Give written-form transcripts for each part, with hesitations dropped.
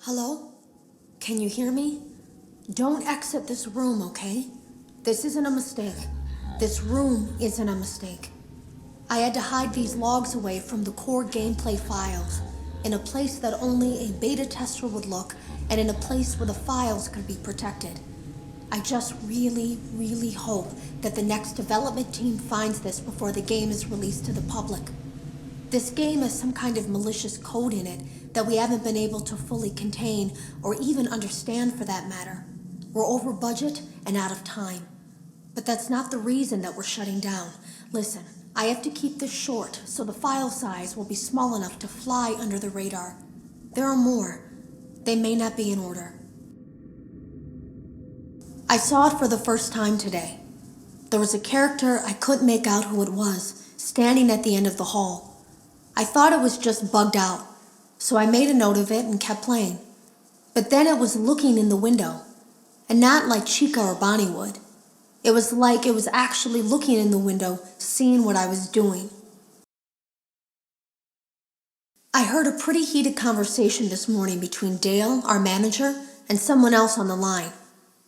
Hello? Can you hear me? Don't exit this room, okay? This isn't a mistake. This room isn't a mistake. I had to hide these logs away from the core gameplay files, in a place that only a beta tester would look, and in a place where the files could be protected. I just really hope that the next development team finds this before the game is released to the public. This game has some kind of malicious code in it that we haven't been able to fully contain or even understand, for that matter. We're over budget and out of time. But that's not the reason that we're shutting down. Listen, I have to keep this short so the file size will be small enough to fly under the radar. There are more. They may not be in order. I saw it for the first time today. There was a character I couldn't make out who it was, standing at the end of the hall. I thought it was just bugged out, so I made a note of it and kept playing. But then it was looking in the window, and not like Chica or Bonnie would. It was like it was actually looking in the window, seeing what I was doing. I heard a pretty heated conversation this morning between Dale, our manager, and someone else on the line.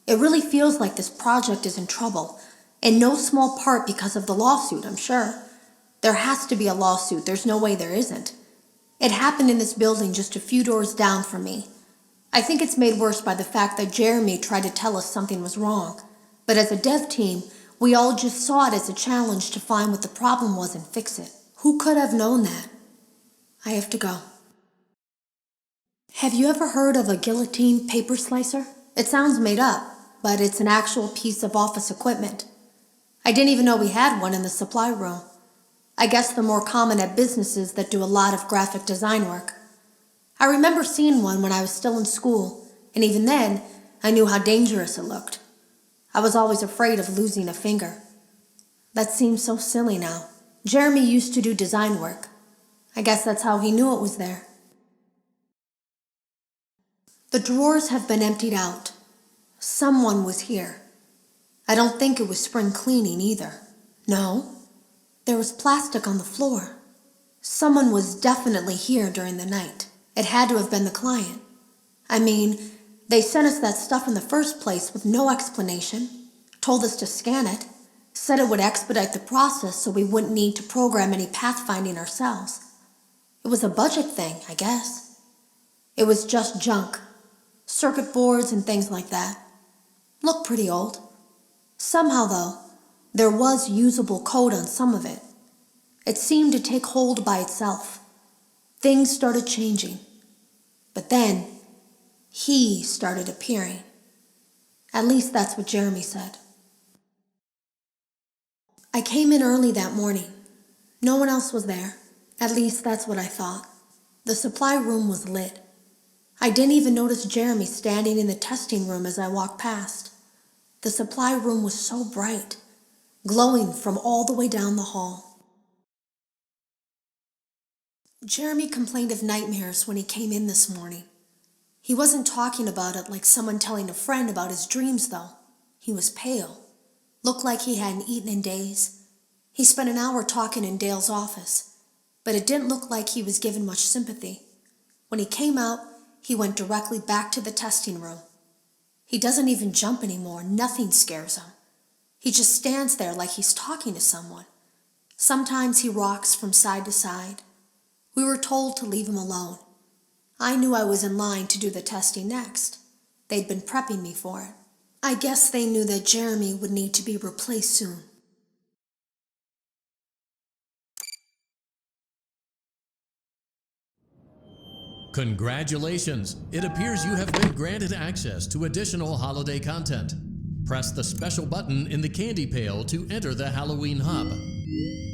It really feels like this project is in trouble, in no small part because of the lawsuit, I'm sure. There has to be a lawsuit, there's no way there isn't. It happened in this building just a few doors down from me. I think it's made worse by the fact that Jeremy tried to tell us something was wrong. But as a dev team, we all just saw it as a challenge to find what the problem was and fix it. Who could have known that? I have to go. Have you ever heard of a guillotine paper slicer? It sounds made up, but it's an actual piece of office equipment. I didn't even know we had one in the supply room. I guess they're more common at businesses that do a lot of graphic design work. I remember seeing one when I was still in school, and even then, I knew how dangerous it looked. I was always afraid of losing a finger. That seems so silly now. Jeremy used to do design work. I guess that's how he knew it was there. The drawers have been emptied out. Someone was here. I don't think it was spring cleaning either. No. There was plastic on the floor. Someone was definitely here during the night. It had to have been the client. I mean, they sent us that stuff in the first place with no explanation, told us to scan it, said it would expedite the process so we wouldn't need to program any pathfinding ourselves. It was a budget thing, I guess. It was just junk. Circuit boards and things like that. Looked pretty old. Somehow, though, there was usable code on some of it. It seemed to take hold by itself. Things started changing. But then, he started appearing. At least that's what Jeremy said. I came in early that morning. No one else was there. At least that's what I thought. The supply room was lit. I didn't even notice Jeremy standing in the testing room as I walked past. The supply room was so bright, glowing from all the way down the hall. Jeremy complained of nightmares when he came in this morning. He wasn't talking about it like someone telling a friend about his dreams, though. He was pale. Looked like he hadn't eaten in days. He spent an hour talking in Dale's office, but it didn't look like he was given much sympathy. When he came out, he went directly back to the testing room. He doesn't even jump anymore. Nothing scares him. He just stands there like he's talking to someone. Sometimes he rocks from side to side. We were told to leave him alone. I knew I was in line to do the testing next. They'd been prepping me for it. I guess they knew that Jeremy would need to be replaced soon. Congratulations! It appears you have been granted access to additional holiday content. Press the special button in the candy pail to enter the Halloween hub.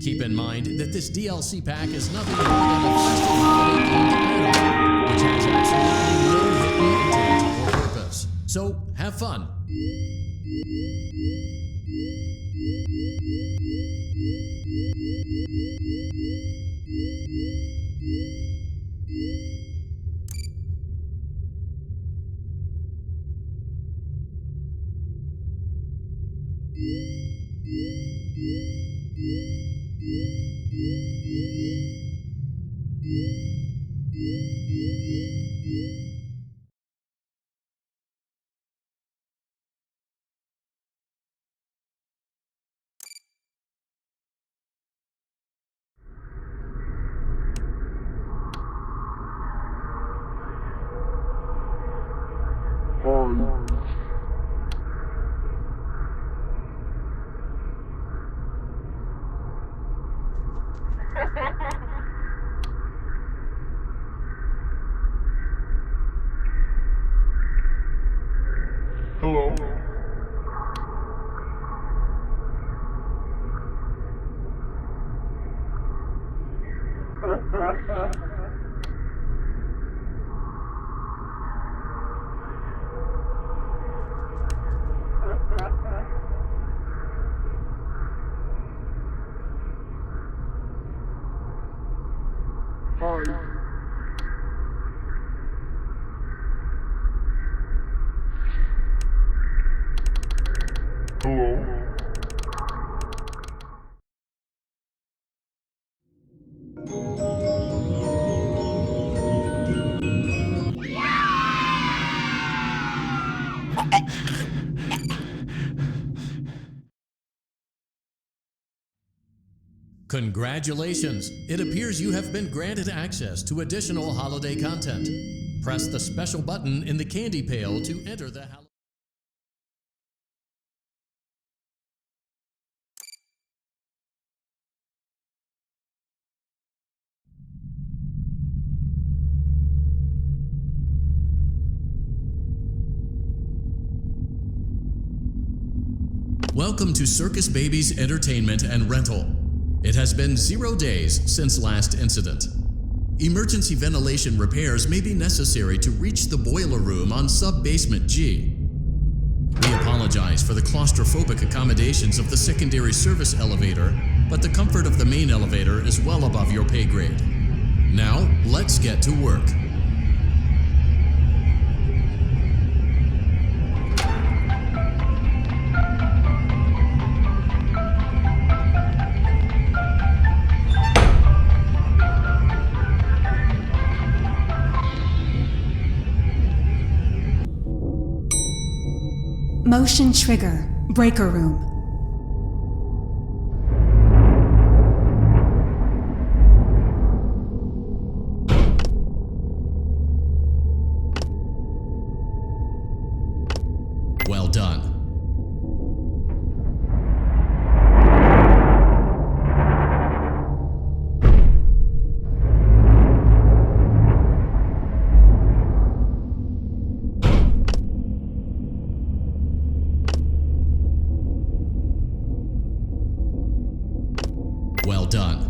Keep in mind that this DLC pack is nothing more than a festive holiday-themed add-on, which has absolutely no hidden intent or purpose. So, have fun! Hello? Hi. Hello? Congratulations! It appears you have been granted access to additional holiday content. Press the special button in the candy pail to enter the Halloween. Welcome to Circus Baby's Entertainment and Rental. It has been 0 days since last incident. Emergency ventilation repairs may be necessary to reach the boiler room on sub-basement G. We apologize for the claustrophobic accommodations of the secondary service elevator, but the comfort of the main elevator is well above your pay grade. Now, let's get to work. Motion trigger, breaker room. Well done. Well done.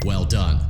Well done.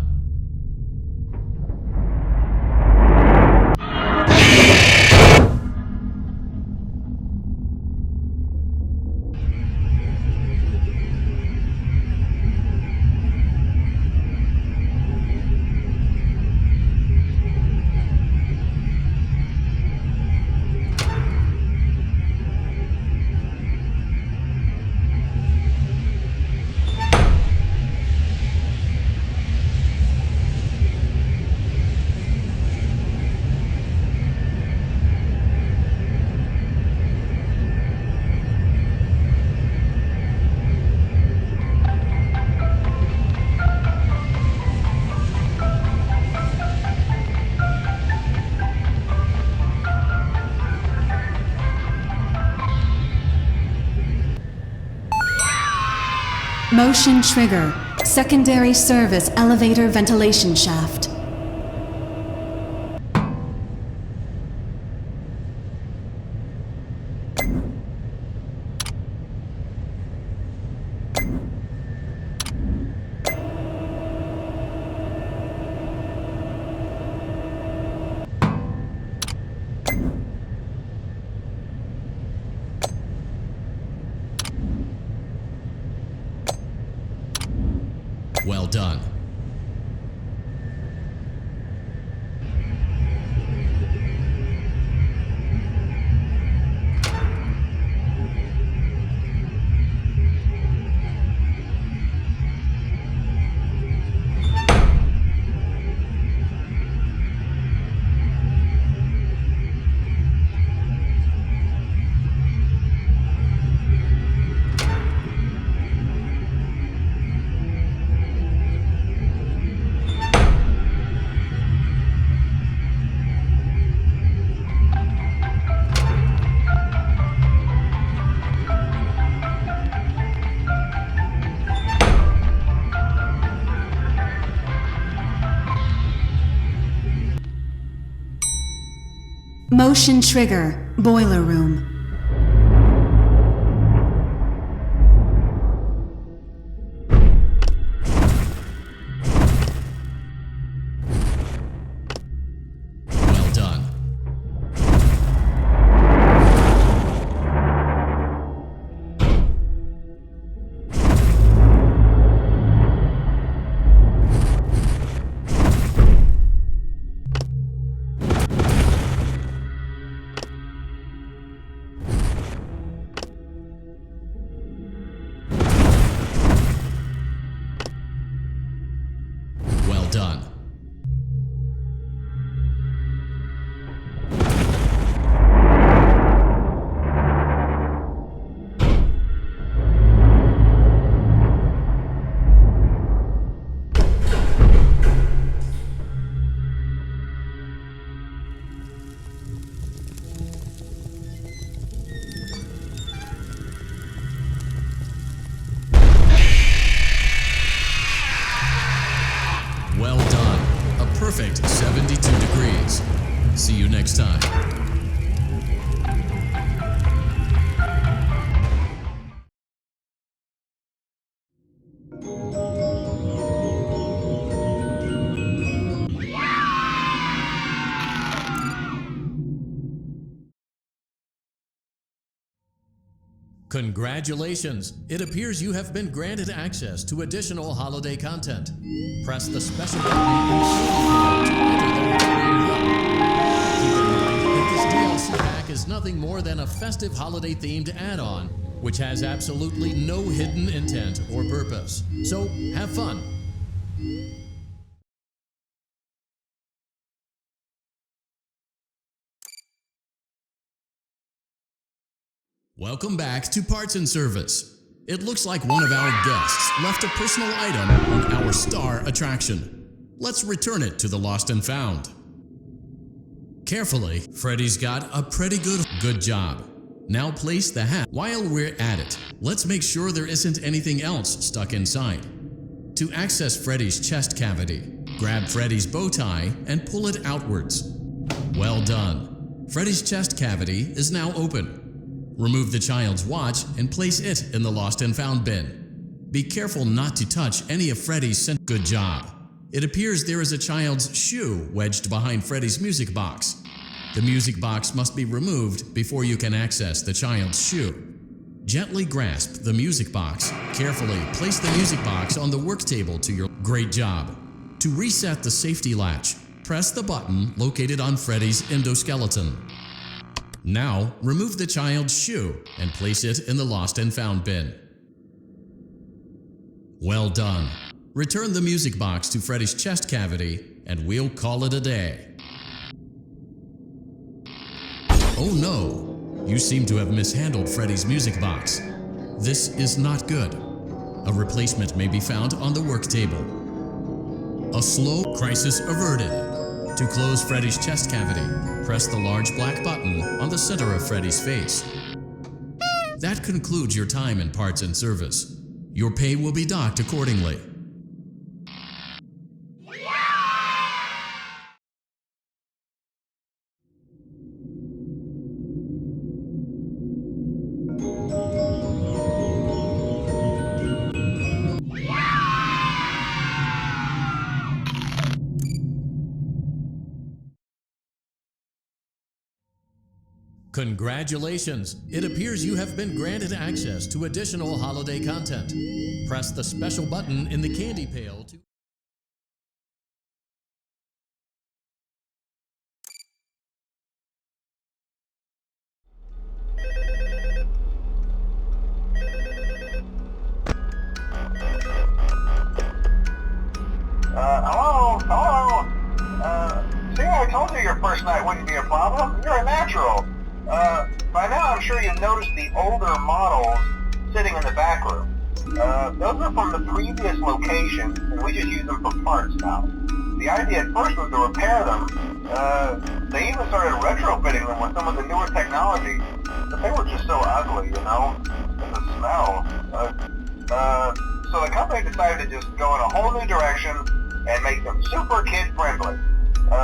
Motion trigger, secondary service elevator ventilation shaft. Well done. Motion trigger. Boiler room. Well done. Well done. Well done. A perfect 72 degrees. See you next time. Congratulations! It appears you have been granted access to additional holiday content. Press the special button in the candy pane to enter the Halloween hub. Keep in mind that this DLC pack is nothing more than a festive holiday-themed add-on, which has absolutely no hidden intent or purpose. So, have fun! Welcome back to Parts and Service. It looks like one of our guests left a personal item on our star attraction. Let's return it to the Lost and Found. Carefully, Freddy's got a pretty good job. Now place the hat. While we're at it, let's make sure there isn't anything else stuck inside. To access Freddy's chest cavity, grab Freddy's bow tie and pull it outwards. Well done. Freddy's chest cavity is now open. Remove the child's watch and place it in the Lost and Found bin. Be careful not to touch any of Freddy's scent. Good job. It appears there is a child's shoe wedged behind Freddy's music box. The music box must be removed before you can access the child's shoe. Gently grasp the music box. Carefully place the music box on the work table to your great job. To reset the safety latch, press the button located on Freddy's endoskeleton. Now, remove the child's shoe and place it in the Lost and Found bin. Well done. Return the music box to Freddy's chest cavity and we'll call it a day. Oh no! You seem to have mishandled Freddy's music box. This is not good. A replacement may be found on the work table. A slow crisis averted. To close Freddy's chest cavity, press the large black button on the center of Freddy's face. That concludes your time in Parts and Service. Your pay will be docked accordingly. Congratulations! It appears you have been granted access to additional holiday content. Press the special button in the candy pail to... Hello? See, I told you your first night wouldn't be a problem. You're a natural. By now I'm sure you've noticed the older models sitting in the back room. Those are from the previous location, and we just use them for parts now. The idea at first was to repair them. They even started retrofitting them with some of the newer technology, but they were just so ugly, you know? And the smell. So the company decided to just go in a whole new direction and make them super kid-friendly.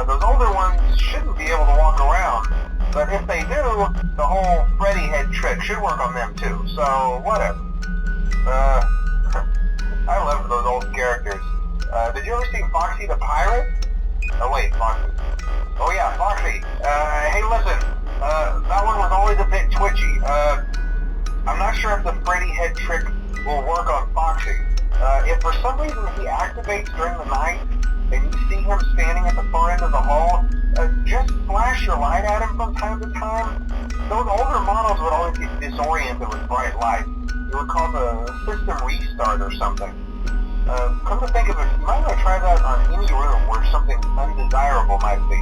Those older ones shouldn't be able to walk around, But if they do, the whole Freddy head trick should work on them too, so whatever. I love those old characters. Did you ever see Foxy the Pirate? Oh wait, Foxy. Oh yeah, Foxy. Hey listen, that one was always a bit twitchy. I'm not sure if the Freddy head trick will work on Foxy. If for some reason he activates during the night, and you see him standing at the far end of the hall, just flash your light at him from time to time. Those older models would always get disoriented with bright light. It would cause a system restart or something. Come to think of it, you might want to try that on any room where something undesirable might be.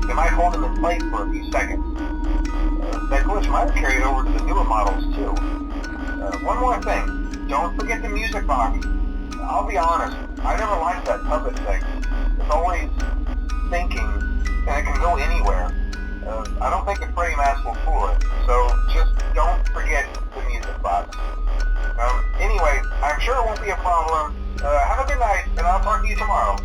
It might hold him in place for a few seconds. That glitch might have carried over to the newer models too. One more thing, don't forget the music box. I'll be honest, I never liked that puppet thing. It's always thinking, and it can go anywhere. I don't think the Freddy mask will fool it, so just don't forget the music box. Anyway, I'm sure it won't be a problem. Have a good night, and I'll talk to you tomorrow.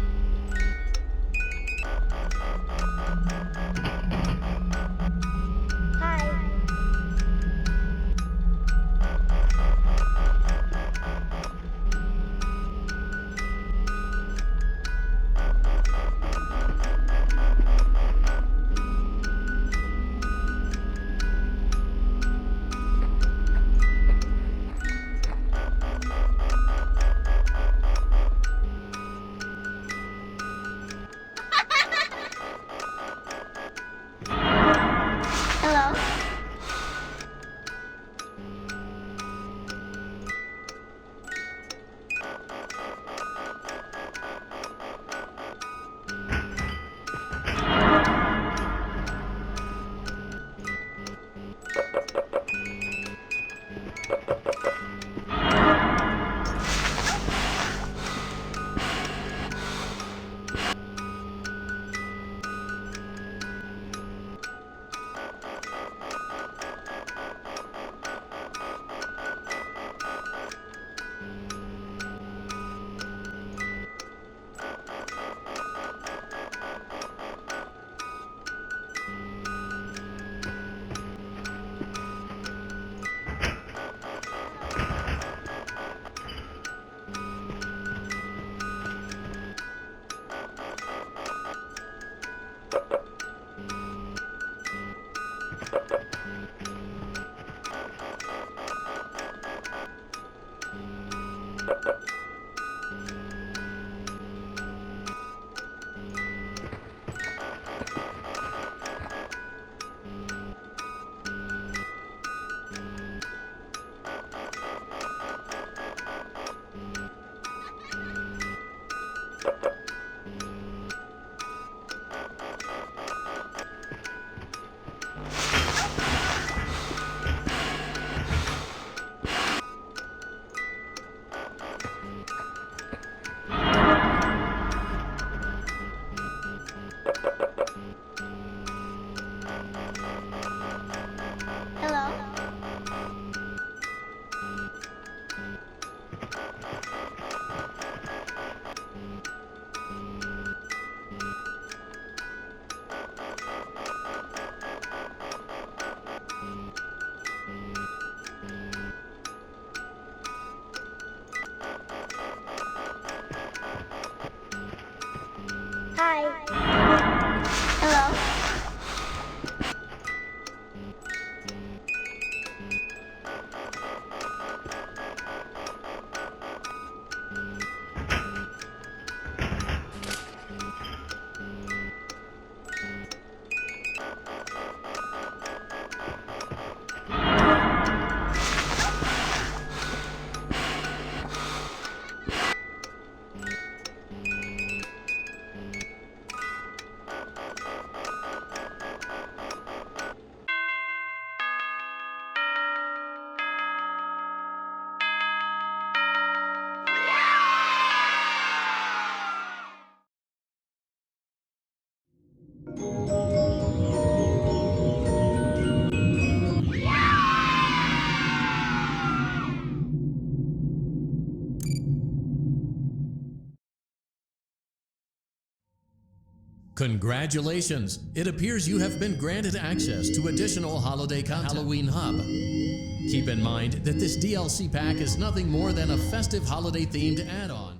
Congratulations! It appears you have been granted access to additional holiday content. Halloween Hub. Keep in mind that this DLC pack is nothing more than a festive holiday-themed add-on.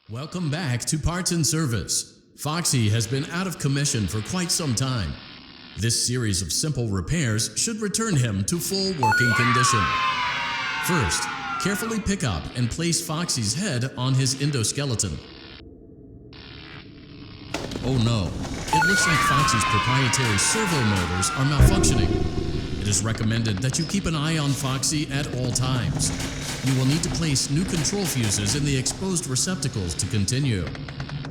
Welcome back to Parts and Service. Foxy has been out of commission for quite some time. This series of simple repairs should return him to full working condition. First, carefully pick up and place Foxy's head on his endoskeleton. Oh no, it looks like Foxy's proprietary servo motors are malfunctioning. It is recommended that you keep an eye on Foxy at all times. You will need to place new control fuses in the exposed receptacles to continue.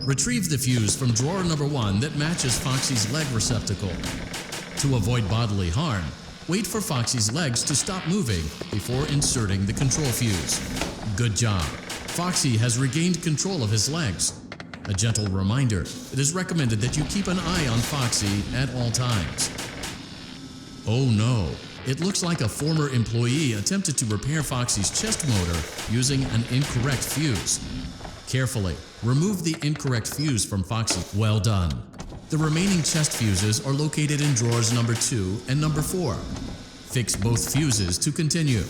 Retrieve the fuse from drawer number 1 that matches Foxy's leg receptacle. To avoid bodily harm, wait for Foxy's legs to stop moving before inserting the control fuse. Good job. Foxy has regained control of his legs. A gentle reminder, it is recommended that you keep an eye on Foxy at all times. Oh no, it looks like a former employee attempted to repair Foxy's chest motor using an incorrect fuse. Carefully, remove the incorrect fuse from Foxy. Well done. The remaining chest fuses are located in drawers number 2 and number 4. Fix both fuses to continue.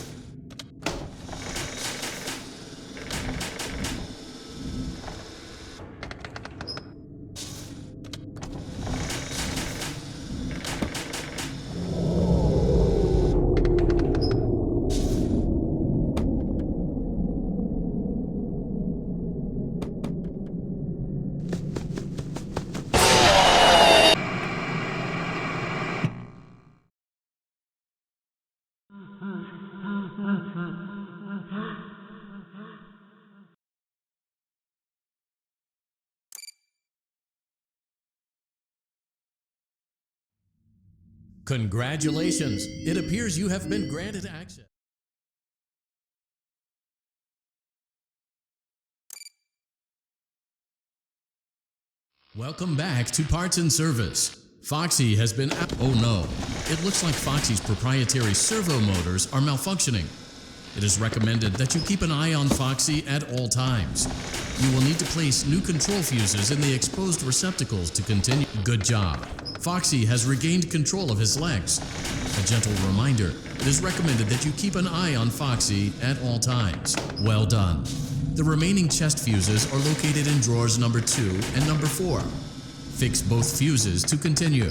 Congratulations! It appears you have been granted access. Welcome back to Parts and Service. Foxy has been out. Oh no, it looks like Foxy's proprietary servo motors are malfunctioning. It is recommended that you keep an eye on Foxy at all times. You will need to place new control fuses in the exposed receptacles to continue. Good job. Foxy has regained control of his legs. A gentle reminder, it is recommended that you keep an eye on Foxy at all times. Well done. The remaining chest fuses are located in drawers number 2 and number 4. Fix both fuses to continue.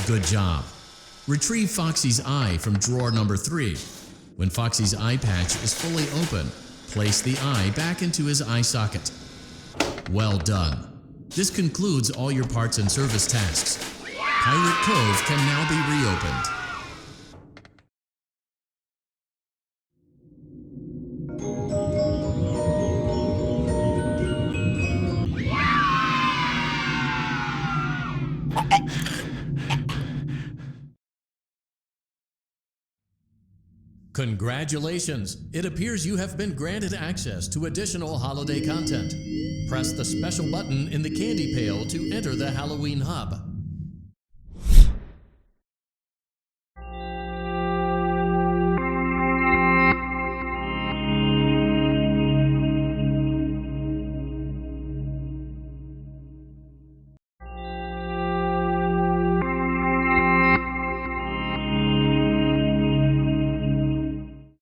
Good job. Retrieve Foxy's eye from drawer number 3. When Foxy's eye patch is fully open, place the eye back into his eye socket. Well done. This concludes all your parts and service tasks. Pirate Cove can now be reopened. Congratulations! It appears you have been granted access to additional holiday content. Press the special button in the candy pail to enter the Halloween Hub.